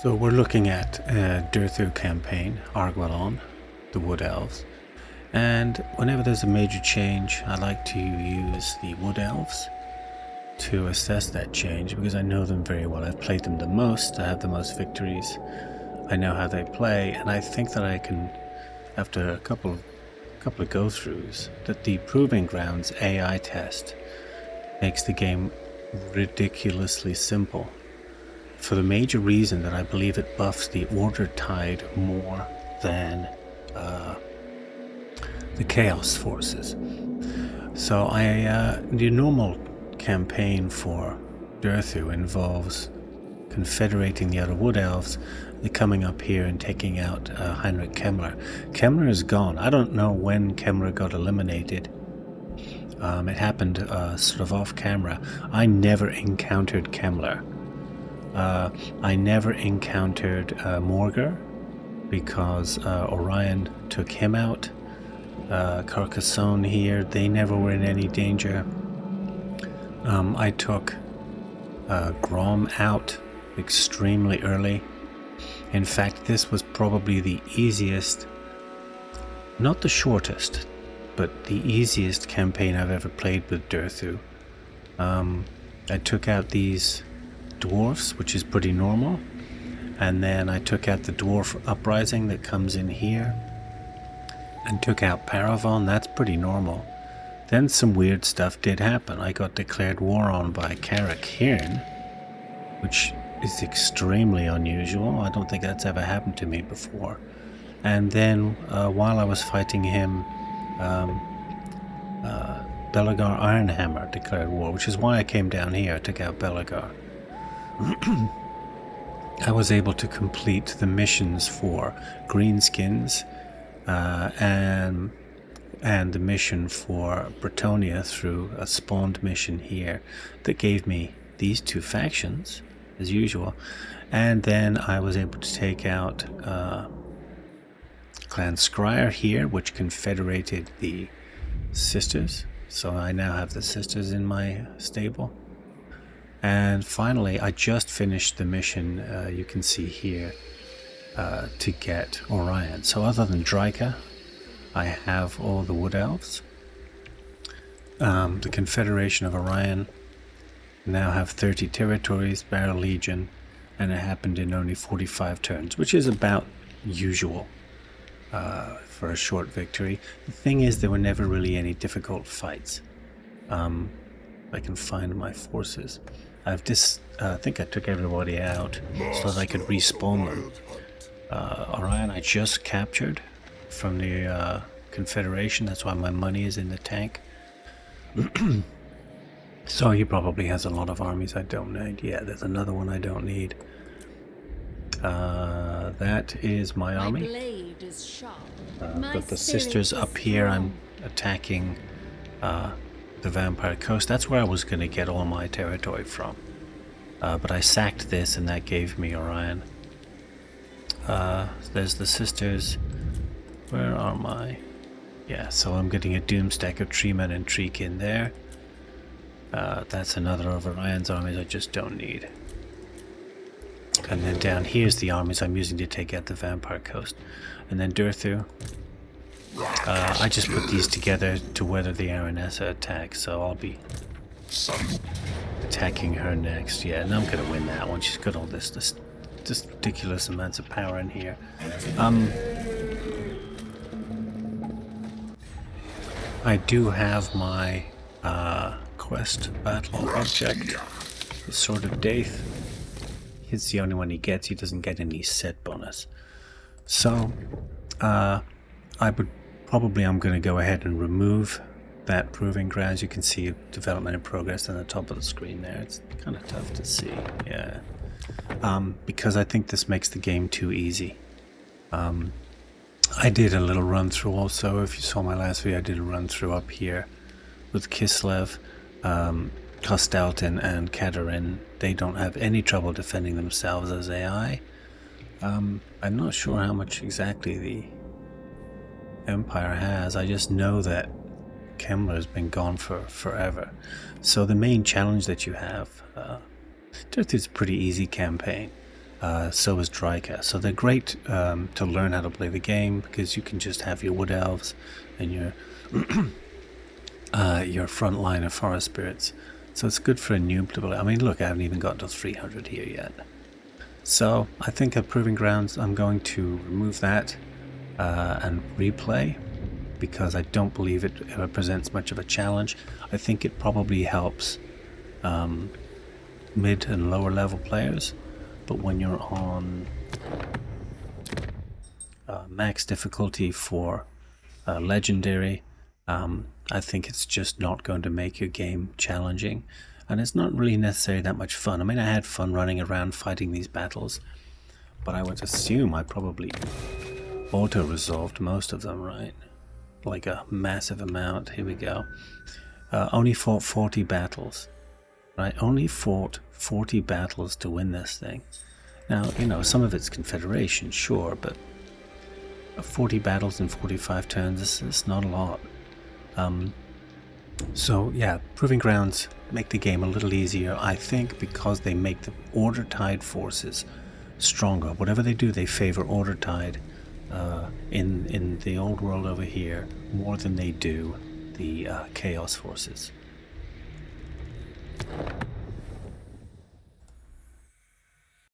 So we're looking at a Durthu campaign, Argwylon, the Wood Elves. And whenever there's a major change, I like to use the Wood Elves to assess that change because I know them very well. I've played them the most, I have the most victories, I know how they play, and I think that I can, after a couple of go-throughs, that the Proving Grounds AI test makes the game ridiculously simple. For the major reason that I believe it buffs the Order Tide more than the Chaos Forces. So the normal campaign for Durthu involves confederating the other Wood Elves, coming up here and taking out Heinrich Kemmler. Kemmler is gone. I don't know when Kemmler got eliminated. It happened sort of off camera. I never encountered Kemmler. I never encountered Morger because Orion took him out. Carcassonne here, they never were in any danger. I took Grom out extremely early. In fact, this was probably the easiest, not the shortest, but the easiest campaign I've ever played with Durthu. I took out these dwarfs, which is pretty normal, and then I took out the dwarf uprising that comes in here, and took out Paravon. That's pretty normal. Then some weird stuff did happen. I got declared war on by Carrick Hirn, which is extremely unusual. I don't think that's ever happened to me before. And then while I was fighting him, Belagar Ironhammer declared war, which is why I came down here. I took out Belagar. I was able to complete the missions for Greenskins and the mission for Bretonia through a spawned mission here that gave me these two factions, as usual. And then I was able to take out Clan Scryer here, which confederated the sisters. So I now have the sisters in my stable. And finally, I just finished the mission, you can see here, to get Orion. So other than Draika, I have all the Wood Elves. The Confederation of Orion now have 30 territories, Barrel Legion, and it happened in only 45 turns, which is about usual for a short victory. The thing is, there were never really any difficult fights. I can find my forces. I think I took everybody out so that I could respawn them. Orion I just captured from the Confederation. That's why my money is in the tank. So he probably has a lot of armies I don't need. Yeah, there's another one I don't need. That is my army. But the sisters up here, I'm attacking the Vampire Coast. That's where I was going to get all my territory from. But I sacked this and that gave me Orion. There's the sisters. Where are my... Yeah, so I'm getting a Doomstack of Treeman and Treekin there. That's another of Orion's armies I just don't need. And then down here's the armies I'm using to take out the Vampire Coast. And then Durthu. I just put these together to weather the Aranessa attack, so I'll be attacking her next. Yeah, and I'm gonna win that one. She's got all this just ridiculous amounts of power in here. I do have my quest battle object, the Sword of Death. It's the only one he gets. He doesn't get any set bonus. So I'm going to go ahead and remove that Proving Grounds. You can see development in progress on the top of the screen there. It's kind of tough to see, yeah. Because I think this makes the game too easy. I did a little run through also. If you saw my last video, I did a run through up here with Kislev, Kostaltin, and Katarin. They don't have any trouble defending themselves as AI. I'm not sure how much exactly the Empire has. I just know that Kemmler has been gone for forever. So the main challenge that you have, Durthu's a pretty easy campaign. So is Drycast. So they're great to learn how to play the game, because you can just have your wood elves and your front line of forest spirits. So it's good for a noob to play. I mean, look, I haven't even got to 300 here yet. So I think at Proving Grounds I'm going to remove that and replay, because I don't believe it presents much of a challenge. I think it probably helps mid and lower level players, but when you're on max difficulty for legendary, I think it's just not going to make your game challenging, and it's not really necessarily that much fun. I mean, I had fun running around fighting these battles, but I would assume I probably auto-resolved most of them, right? Like a massive amount. Here we go. Only fought 40 battles, right? Only fought 40 battles to win this thing. Now, you know, some of it's confederation, sure, but 40 battles in 45 turns is not a lot. So yeah, Proving Grounds make the game a little easier, I think, because they make the order tide forces stronger. Whatever they do, they favor order tide in the old world over here more than they do the chaos forces.